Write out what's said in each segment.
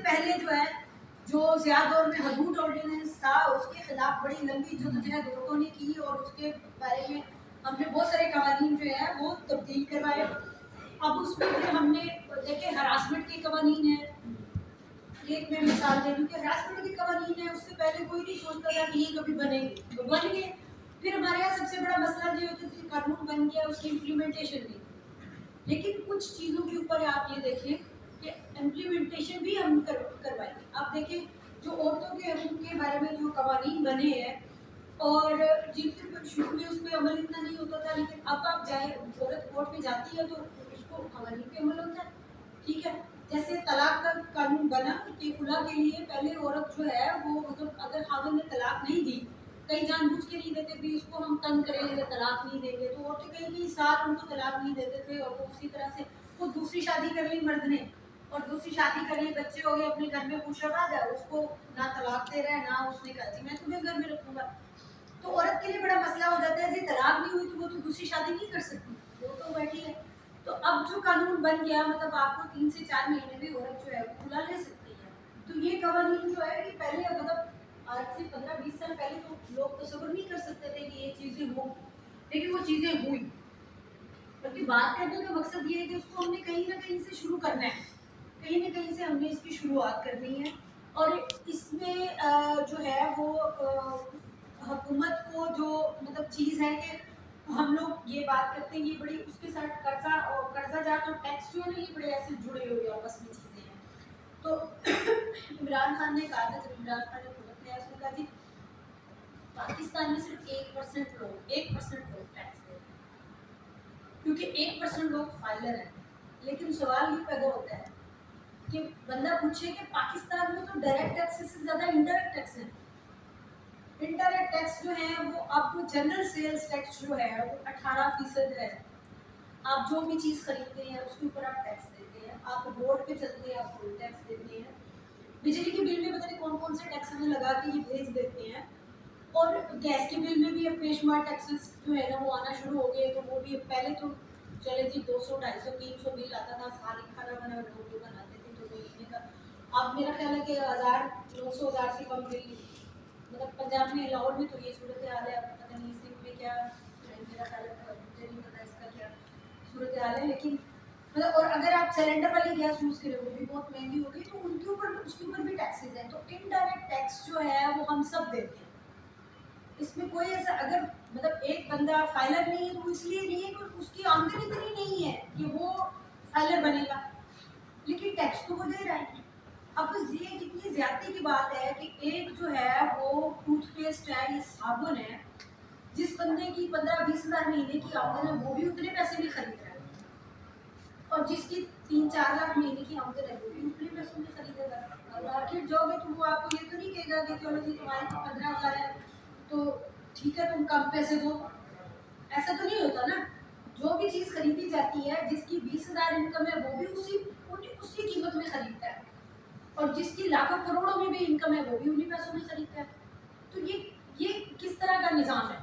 پہلے جو ہے جو ضیاء دور میں حدود آرڈیننس تھا اس کے خلاف بڑی لمبی جدوجہد عورتوں نے کی اور اس کے بارے میں ہم نے بہت سارے قوانین جو ہے وہ تبدیل کروائے. اب اس میں پھر ہم نے دیکھیں ہراسمنٹ کے قوانین ہیں. ایک میں مثال دے دوں کہ ہراسمنٹ کے قوانین ہیں, اس سے پہلے کوئی نہیں سوچتا تھا کہ یہ کبھی بنے گے, تو بن گئے. پھر ہمارے یہاں سب سے بڑا مسئلہ یہ ہوتا ہے کہ قانون بن گیا, اس کی امپلیمنٹیشن نہیں. لیکن کچھ چیزوں کے اوپر آپ یہ دیکھیں کہ امپلیمنٹیشن بھی ہم کروائیں گے. آپ دیکھیں جو عورتوں کے حقوق کے بارے میں جو قوانین بنے ہیں اور جن کے شروع میں اس پہ عمل اتنا نہیں ہوتا تھا, لیکن اب آپ جائیں عورت کورٹ میں جاتی ہے تو اس کو قوانین پہ عمل ہوتا ہے. ٹھیک ہے, جیسے طلاق کا قانون بنا کہ خلا کے لیے پہلے عورت جو ہے وہ مطلب اگر خاوند نے طلاق نہیں دی, کئی جان بوجھ کے نہیں دیتے بھی اس کو ہم تنگ کریں گے طلاق نہیں دیں گے, تو عورتیں کئی سال ان کو طلاق نہیں دیتے تھے اور وہ اسی طرح سے خود دوسری شادی کر لی مرد نے, اور دوسری شادی کر لی, بچے ہو گئے, اپنے گھر میں خوش آباد ہے, اس کو نہ طلاق دے رہا ہے نہ اس نے کہا جی میں تمہیں گھر میں رکھوں گا. تو عورت کے لیے بڑا مسئلہ ہو جاتا ہے, جی طلاق نہیں ہوئی تو وہ تو دوسری شادی نہیں کر سکتی, وہ تو بیٹھی ہے. تو اب جو قانون بن گیا مطلب آپ کو 3 سے 4 مہینے میں عورت جو ہے وہ کھلا لے سکتی ہے. تو یہ قوانین جو ہے کہ پہلے مطلب آج سے 15-20 سال پہلے تو لوگ تصور نہیں کر سکتے تھے کہ یہ چیزیں ہوں, لیکن وہ چیزیں ہوئی. بلکہ بات کرنے کا مقصد یہ ہے کہ اس کو ہم نے کہیں نہ کہیں سے شروع کرنا ہے, کہیں نہ کہیں سے ہم نے اس کی شروعات کرنی ہے. اور اس میں جو ہے وہ حکومت کو جو مطلب چیز ہے کہ ہم لوگ یہ بات کرتے ہیں, یہ بڑی اس کے ساتھ قرضہ اور قرضہ جات اور ٹیکس جو ہے نا یہ بڑے ایسے جڑے ہوئے آپس میں چیزیں ہیں. تو عمران خان نے کہا تھا, جب عمران خان نے حکومت لیا, اس نے کہا جی پاکستان میں صرف 1% لوگ ٹیکس دیتے ہیں, کیونکہ 1% لوگ فائلر ہیں. لیکن سوال یہ پیدا ہوتا ہے کہ بندہ پوچھے کہ پاکستان میں تو ڈائریکٹ ٹیکس سے زیادہ انڈائریکٹ ٹیکس ہیں. انڈائریکٹ ٹیکس جو ہیں وہ آپ کو جنرل سیلز ٹیکس جو ہے وہ 18% ہے. آپ جو بھی چیز خریدتے ہیں اس کے اوپر آپ ٹیکس دیتے ہیں. آپ روڈ پہ چلتے ہیں آپ ٹول ٹیکس دیتے ہیں. بجلی کے بل میں پتہ نہیں کون کون سے ٹیکس ہمیں لگا کے یہ بھیج دیتے ہیں. اور گیس کے بل میں بھی اب بے شمار ٹیکسز جو ہے نا وہ آنا شروع ہو گئے. تو وہ بھی پہلے تو چلے جی 200 250 300 بل آتا تھا, سارے کھانا بنا لوگ جو بناتے تھے, تو مہینے کا اب میرا خیال ہے کہ 1000 سے کم بل مطلب پنجاب میں لاہور میں تو یہ صورت حال ہے. اب پتہ نہیں سندھ میں کیا, میرا خیال ہے مجھے نہیں پتا اس کا کیا صورت حال ہے. لیکن مطلب اور اگر آپ سلنڈر والی گیس یوز کریں وہ بھی بہت مہنگی ہو گئی, تو ان کے اوپر اس کے اوپر بھی ٹیکسیز ہیں. تو انڈائریکٹ ٹیکس جو ہے وہ ہم سب دیتے ہیں. اس میں کوئی ایسا اگر مطلب ایک بندہ فائلر نہیں ہے تو اس لیے نہیں ہے کہ اس کی آمدنی اتنی نہیں ہے کہ وہ فائلر بنے گا, لیکن ٹیکس تو وہ دے رہا ہے. اب بس یہ کتنی زیادتی کی بات ہے کہ ایک جو ہے وہ ٹوتھ پیسٹ ہے یا صابن ہے, جس بندے کی 15-20 ہزار مہینے کی آمدن ہے وہ بھی اتنے پیسے میں خرید رہا ہے, اور جس کی 3-4 لاکھ مہینے کی آمدن ہے وہ بھی اتنے پیسوں میں خریدے گا. مارکیٹ جاؤ گے تو وہ آپ کو یہ تو نہیں کہے گا کہ چلو جی تمہارے تو 15,000 ہے تو ٹھیک ہے تم کم پیسے دو, ایسا تو نہیں ہوتا نا. جو بھی چیز خریدی جاتی ہے جس کی 20,000 انکم ہے وہ بھی اسی قیمت میں خریدتا ہے, اور جس کی لاکھوں کروڑوں میں بھی انکم ہے وہ بھی انہیں پیسوں میں خریدتا ہے. تو یہ کس طرح کا نظام ہے؟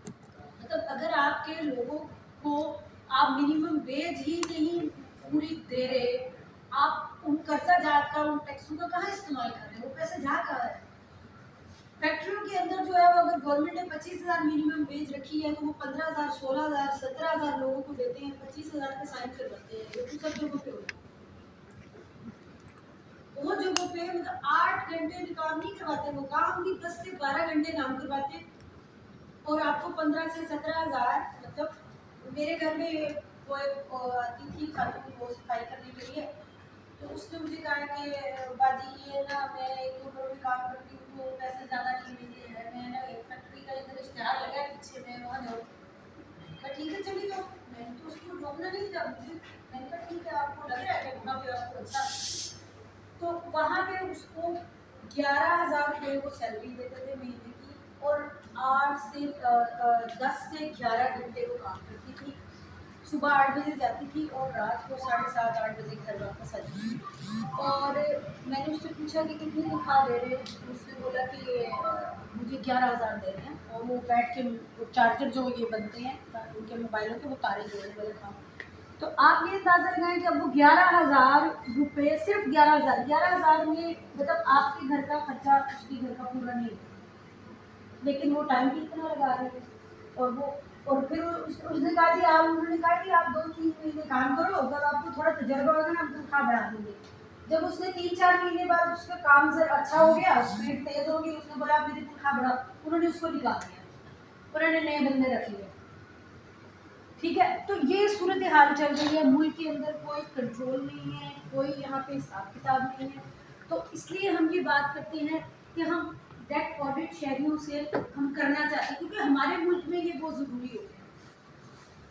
مطلب اگر آپ کے لوگوں کو آپ منیمم ویج ہی نہیں پوری دے رہے, آپ ان قرضہ جات کا ان ٹیکسوں کا کہاں استعمال کر رہے ہیں, وہ پیسے جا کہاں ہے؟ فیکٹریوں کے اندر جو ہے وہ اگر گورنمنٹ نے 25,000 منیمم ویج رکھی ہے تو وہ 15,000 16,000 17,000 لوگوں کو دیتے ہیں, 25,000 پہ سائن کرواتے ہیں. وہ سب جگہوں پہ ہوتا ہے, وہ جگہوں پہ مطلب 8 گھنٹے کام نہیں کرواتے, وہ کام بھی 10 سے 12 گھنٹے کام کرواتے ہیں, اور آپ کو 15 سے 17,000. مطلب میرے گھر میں وہ آتی تھی خاتون وہ صفائی کرنے کے لیے, تو اس نے مجھے کہا کہ باجی یہ نا میں 1-2 گھروں میں کام کرتی ہوں تو پیسے زیادہ نہیں ملتے ہیں, میں نا فیکٹری کا ادھر اشتہار لگا ہے پیچھے, میں وہاں جاؤں. کہا ٹھیک ہے چلی جاؤ. میں نے تو اس کو روکنا نہیں تھا, میں نے کہا ٹھیک ہے آپ کو لگ رہا ہے کہ وہاں پہ آپ کو اچھا, تو وہاں پہ اس کو 11,000 روپئے کو سیلری دیتے تھے مہینے کی, اور 10 سے 11 گھنٹے وہ کام کرتی تھی. صبح 8 بجے جاتی تھی اور رات کو 7:30-8 بجے گھر واپس آتی تھی. اور میں نے اس سے پوچھا کہ کتنی تنخواہ دے رہے ہیں, اس نے بولا کہ مجھے 11,000 دے رہے ہیں, اور وہ بیٹھ کے چارجر جو یہ بنتے ہیں ان کے موبائلوں کے وہ تارے جوڑنے والے کام. تو آپ یہ اندازہ لگائیں کہ اب وہ 11,000 روپے، صرف 11,000 میں مطلب آپ کے گھر کا خرچہ اس کے گھر کا پورا نہیں ہوتا، لیکن وہ ٹائم بھی اتنا لگا رہے ہیں۔ اور پھر اس نے کہا جی انہوں نے کہا کہ آپ 2-3 مہینے کام کرو، جب آپ کو تھوڑا تجربہ ہوگا نا ہم تنخواہ بڑھا دیں گے۔ جب اس نے 3-4 مہینے بعد اس کا کام اچھا ہو گیا، اسپیڈ تیز ہو گئی، اس نے بولا آپ میری تنخواہ بڑھاؤ، انہوں نے اس کو نکال دیا، انہوں نے نئے بندے رکھ لیے۔ ٹھیک ہے، تو یہ صورتحال چل رہی ہے، ملک کے اندر کوئی کنٹرول نہیں ہے، کوئی یہاں پہ حساب کتاب نہیں ہے۔ تو اس لیے ہم یہ بات کرتے ہیں کہ ہم ڈیٹ آڈٹ شہریوں سے ہم کرنا چاہتے ہیں، کیونکہ ہمارے ملک میں یہ بہت ضروری ہو گیا۔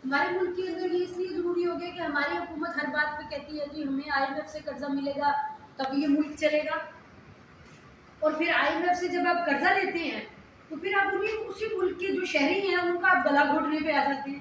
ہمارے ملک کے اندر یہ اس لیے ضروری ہو گیا کہ ہماری حکومت ہر بات پہ کہتی ہے جی ہمیں IMF سے قرضہ ملے گا تب یہ ملک چلے گا، اور پھر IMF سے جب آپ قرضہ لیتے ہیں تو پھر آپ اسی ملک کے جو شہری ہیں ان کا آپ گلا گھوٹنے پہ آ جاتے ہیں